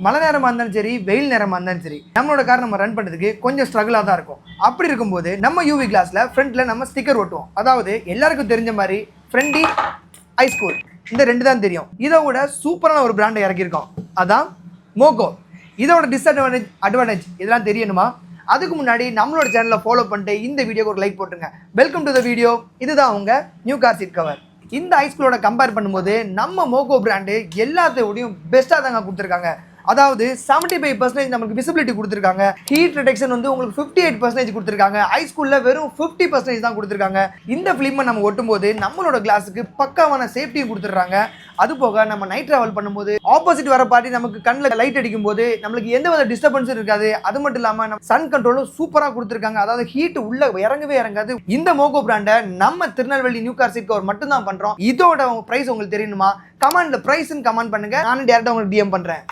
மழை நேரமாக இருந்தாலும் சரி வெயில் நேரமாக இருந்தாலும் சரி நம்மளோட கார் நம்ம ரன் பண்ணுறதுக்கு கொஞ்சம் ஸ்ட்ரகிளாக தான் இருக்கும். அப்படி இருக்கும்போது நம்ம யூவி கிளாஸில் ஃப்ரண்ட்டில் நம்ம ஸ்டிக்கர் ஒட்டுவோம். அதாவது எல்லாருக்கும் தெரிஞ்ச மாதிரி ஃப்ரெண்டி ஐஸ்கூல் இந்த ரெண்டு தான் தெரியும். இதோட சூப்பரான ஒரு பிராண்டை இறக்கியிருக்கோம், அதான் மோகோ. இதோட அட்வான்டேஜ் இதெல்லாம் தெரியணுமா? அதுக்கு முன்னாடி நம்மளோட சேனலை ஃபாலோ பண்ணிட்டு இந்த வீடியோக்கு ஒரு லைக் போட்டுருங்க. Welcome to the video. இதுதான் உங்க நியூ கார் சீட் கவர். இந்த ஐஸ்கூலோட கம்பேர் பண்ணும்போது நம்ம மோகோ பிராண்டு எல்லாத்தையோடையும் பெஸ்ட்டாக தாங்க கொடுத்துருக்காங்க. அதாவது 75% நமக்கு விசிபிலிட்டி கொடுத்துருக்காங்க. ஹீட் ரிடக்ஷன் வந்து உங்களுக்கு 58% கொடுத்துருக்காங்க. ஐஸ்கூலில் வெறும் 50% தான் கொடுத்துருக்காங்க. இந்த ஃபிலிமை நம்ம ஒட்டும் போது நம்மளோட கிளாஸுக்கு பக்காவான சேஃப்டியும் கொடுத்துட்றாங்க. அது போக நம்ம நைட் ட்ராவல் பண்ணும்போது ஆப்போசிட் வர பார்ட்டி நமக்கு கண்ணில் லைட் அடிக்கும் போது நம்மளுக்கு எந்த வித டிஸ்டர்பன்ஸும் இருக்காது. அது மட்டும் இல்லாமல் நம்ம சன் கண்ட்ரோலும் சூப்பராக கொடுத்துருக்காங்க. அதாவது ஹீட் உள்ள இறங்கவே இறங்காது. இந்த மோகோ பிராண்டை நம்ம Tirunelveli new car seat cover மட்டும் தான் பண்ணுறோம். இதோட ப்ரைஸ் உங்களுக்கு தெரியணுமா? கமெண்ட்ல ப்ரைஸ்ன்னு கமெண்ட் பண்ணுங்க, நானும் டேரக்டாக உங்களுக்கு டிஎம் பண்ணுறேன்.